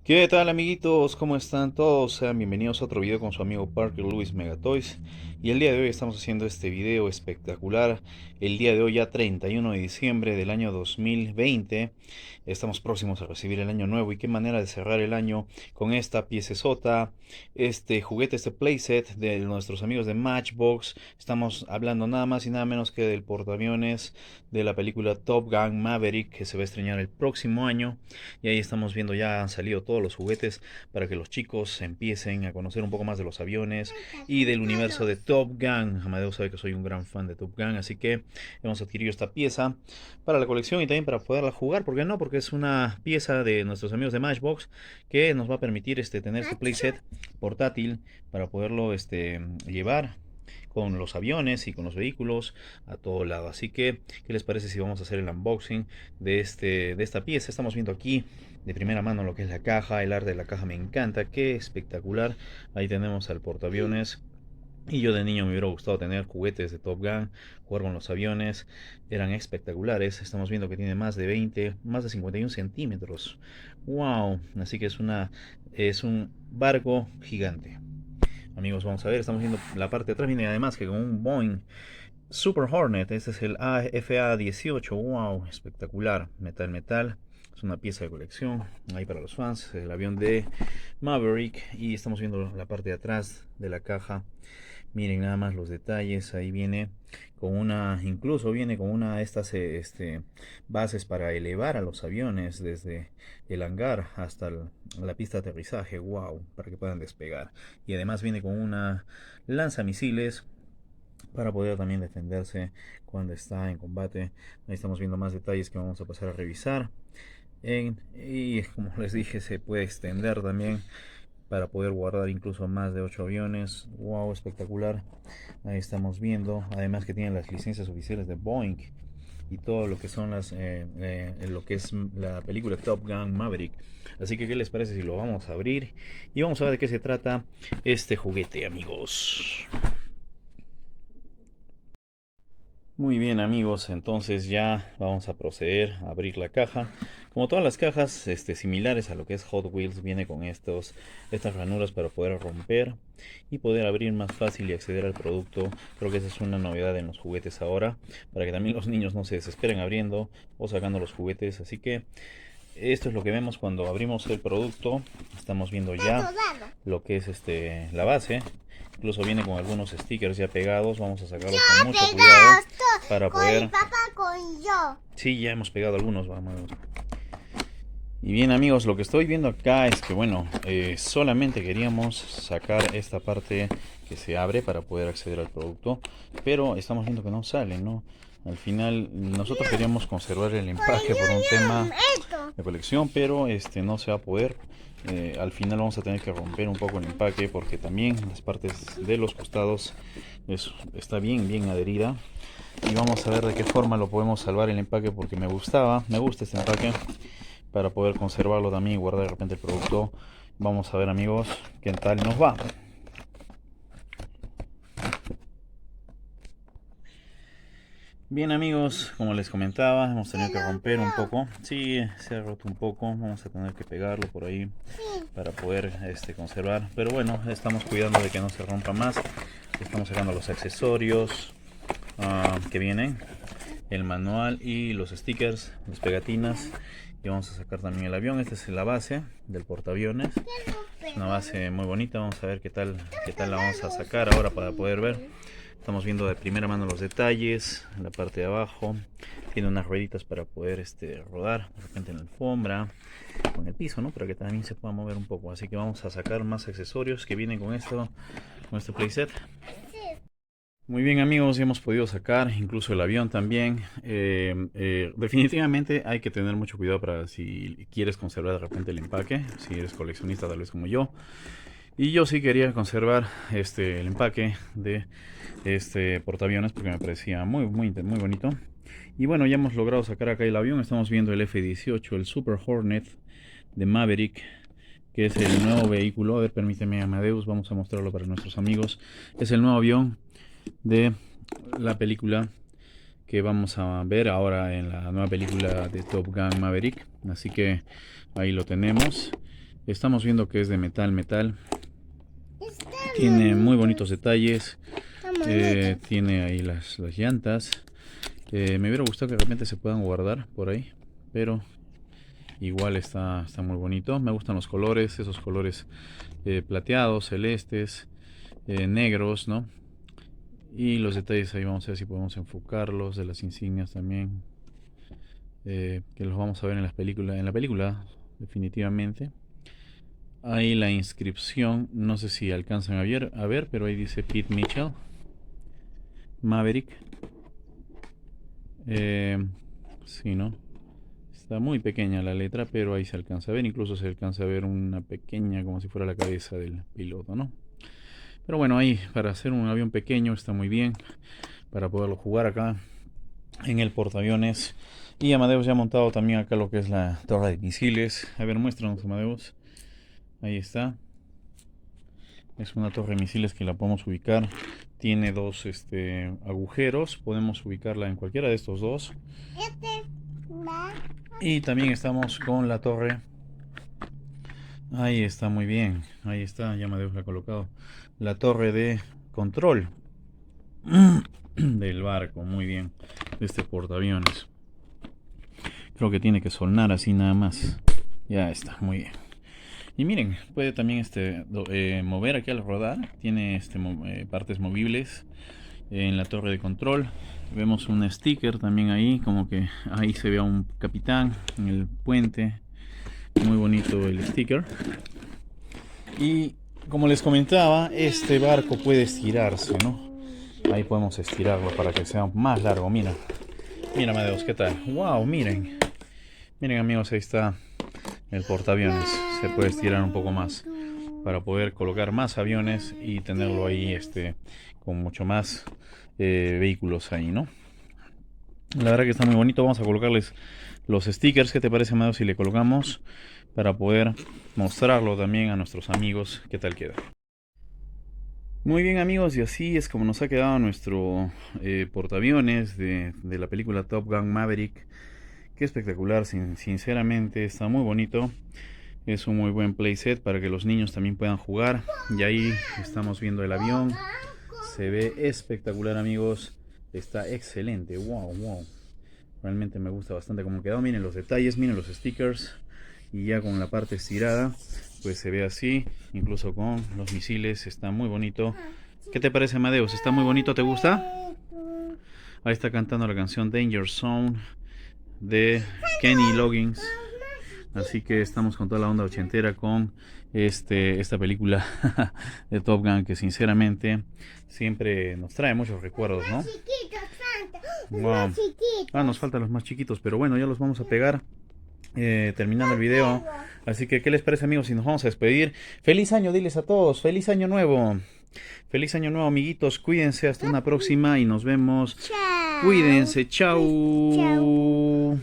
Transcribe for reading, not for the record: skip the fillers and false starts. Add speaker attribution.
Speaker 1: ¿Qué tal, amiguitos? ¿Cómo están todos? Sean bienvenidos a otro video con su amigo Parker Lewis Megatoys. Y el día de hoy estamos haciendo este video espectacular. El día de hoy, ya 31 de diciembre del año 2020. Estamos próximos a recibir el año nuevo. Y qué manera de cerrar el año con esta piecesota, este juguete, este playset de nuestros amigos de Matchbox. Estamos hablando nada más y nada menos que del portaaviones de la película Top Gun Maverick, que se va a estrenar el próximo año. Y ahí estamos viendo, ya han salido todos los juguetes para que los chicos empiecen a conocer un poco más de los aviones y del universo de Top Gun. Amadeo sabe que soy un gran fan de Top Gun, así que hemos adquirido esta pieza para la colección y también para poderla jugar. ¿Por qué no? Porque es una pieza de nuestros amigos de Matchbox que nos va a permitir tener este playset portátil para poderlo llevar con los aviones y con los vehículos a todo lado. Así que, ¿qué les parece si vamos a hacer el unboxing de esta pieza? Estamos viendo aquí de primera mano lo que es la caja. El arte de la caja me encanta, qué espectacular. Ahí tenemos al portaaviones. Y yo de niño me hubiera gustado tener juguetes de Top Gun, jugar con los aviones, eran espectaculares. Estamos viendo que tiene más de 20, más de 51 centímetros. Wow, así que es un barco gigante. Amigos, vamos a ver, estamos viendo la parte de atrás, viene además que con un Boeing Super Hornet. Este es el AFA-18. Wow, espectacular, metal metal. Es una pieza de colección ahí para los fans. El avión de Maverick. Y estamos viendo la parte de atrás de la caja. Miren nada más los detalles. Ahí viene con una, incluso viene con una de estas bases para elevar a los aviones desde el hangar hasta la pista de aterrizaje. Wow, para que puedan despegar. Y además viene con una lanzamisiles para poder también defenderse cuando está en combate. Ahí estamos viendo más detalles que vamos a pasar a revisar. Y como les dije, se puede extender también para poder guardar incluso más de 8 aviones. Wow, espectacular. Ahí estamos viendo, además que tienen las licencias oficiales de Boeing y todo lo que son lo que es la película Top Gun Maverick. Así que, ¿qué les parece si lo vamos a abrir y vamos a ver de qué se trata este juguete, amigos? Muy bien, amigos, entonces ya vamos a proceder a abrir la caja. Como todas las cajas similares a lo que es Hot Wheels, viene con estas ranuras para poder romper y poder abrir más fácil y acceder al producto. Creo que esa es una novedad en los juguetes ahora, para que también los niños no se desesperen abriendo o sacando los juguetes. Así que esto es lo que vemos cuando abrimos el producto. Estamos viendo ya lo que es la base. Incluso viene con algunos stickers ya pegados. Vamos a sacarlos con mucho cuidado para poder... Sí, ya hemos pegado algunos, vamos. Y bien, amigos, lo que estoy viendo acá es que, bueno, solamente queríamos sacar esta parte que se abre para poder acceder al producto, pero estamos viendo que no sale, ¿no? Al final nosotros queríamos conservar el empaque por un tema de colección, pero no se va a poder. Al final vamos a tener que romper un poco el empaque porque también las partes de los costados está bien adherida. Y vamos a ver de qué forma lo podemos salvar el empaque, porque me gusta este empaque para poder conservarlo también y guardar de repente el producto. Vamos a ver, amigos, qué tal nos va. Bien, amigos, como les comentaba, hemos tenido que romper un poco. Sí, se ha roto un poco. Vamos a tener que pegarlo por ahí para poder conservar. Pero bueno, estamos cuidando de que no se rompa más. Estamos sacando los accesorios que vienen, el manual y los stickers, las pegatinas. Y vamos a sacar también el avión. Esta es la base del portaaviones. Es una base muy bonita. Vamos a ver qué tal la vamos a sacar ahora para poder ver. Estamos viendo de primera mano los detalles. En la parte de abajo tiene unas rueditas para poder rodar de repente en la alfombra, con el piso, ¿no? Para que también se pueda mover un poco. Así que vamos a sacar más accesorios que vienen con con este playset. Muy bien, amigos, ya hemos podido sacar incluso el avión también. Definitivamente hay que tener mucho cuidado para si quieres conservar de repente el empaque, si eres coleccionista tal vez como yo. Y yo sí quería conservar el empaque de este portaaviones porque me parecía muy bonito. Y bueno, ya hemos logrado sacar acá el avión. Estamos viendo el F-18, el Super Hornet de Maverick, que es el nuevo vehículo. A ver, permíteme, Amadeus, vamos a mostrarlo para nuestros amigos. Es el nuevo avión de la película que vamos a ver ahora en la nueva película de Top Gun Maverick. Así que ahí lo tenemos. Estamos viendo que es de metal. Tiene muy bonitos detalles. Tiene ahí las llantas. Me hubiera gustado que de repente se puedan guardar por ahí, pero igual está muy bonito. Me gustan los colores, esos colores plateados, celestes, negros, ¿no? Y los detalles ahí vamos a ver si podemos enfocarlos, de las insignias también, que los vamos a ver en la película definitivamente. Ahí la inscripción, no sé si alcanzan a ver, pero ahí dice Pete Mitchell, Maverick. Sí, ¿no? Está muy pequeña la letra, pero ahí se alcanza a ver. Incluso se alcanza a ver una pequeña, como si fuera la cabeza del piloto, ¿no? Pero bueno, ahí para hacer un avión pequeño está muy bien. Para poderlo jugar acá en el portaaviones. Y Amadeus ya ha montado también acá lo que es la torre de misiles. A ver, muéstranos, Amadeus. Ahí está. Es una torre de misiles que la podemos ubicar. Tiene dos agujeros. Podemos ubicarla en cualquiera de estos dos. Y también estamos con la torre. Ahí está, muy bien. Ahí está, ya Amadeus la ha colocado. La torre de control del barco, muy bien. De este portaaviones. Creo que tiene que sonar así nada más. Ya está, muy bien. Y miren, puede también mover aquí al rodar. Tiene partes movibles en la torre de control. Vemos un sticker también ahí, como que ahí se ve a un capitán en el puente. Muy bonito el sticker. Y como les comentaba, este barco puede estirarse, ¿no? Ahí podemos estirarlo para que sea más largo. Mira, mira, Amadeus, ¿qué tal? Wow, miren. Miren, amigos, ahí está el portaaviones. Se puede estirar un poco más para poder colocar más aviones y tenerlo ahí con mucho más vehículos ahí, ¿no? La verdad que está muy bonito. Vamos a colocarles los stickers. ¿Qué te parece, Amadeus, si le colocamos para poder mostrarlo también a nuestros amigos qué tal queda? Muy bien, amigos, y así es como nos ha quedado nuestro portaaviones de la película Top Gun Maverick. Qué espectacular, sinceramente está muy bonito. Es un muy buen playset para que los niños también puedan jugar. Y ahí estamos viendo el avión. Se ve espectacular, amigos. Está excelente. Wow, wow. Realmente me gusta bastante cómo quedó. Miren los detalles, miren los stickers. Y ya con la parte estirada, pues se ve así. Incluso con los misiles. Está muy bonito. ¿Qué te parece, Amadeus? ¿Está muy bonito? ¿Te gusta? Ahí está cantando la canción Danger Zone de Kenny Loggins. Así que estamos con toda la onda ochentera con esta película de Top Gun, que sinceramente siempre nos trae muchos recuerdos, ¿no? Wow. Nos faltan los más chiquitos, pero bueno, ya los vamos a pegar terminando el video. Así que, ¿qué les parece, amigos, si nos vamos a despedir? Feliz año, diles a todos, feliz año nuevo. Feliz año nuevo, amiguitos. Cuídense, hasta una próxima y nos vemos. Cuídense, chau.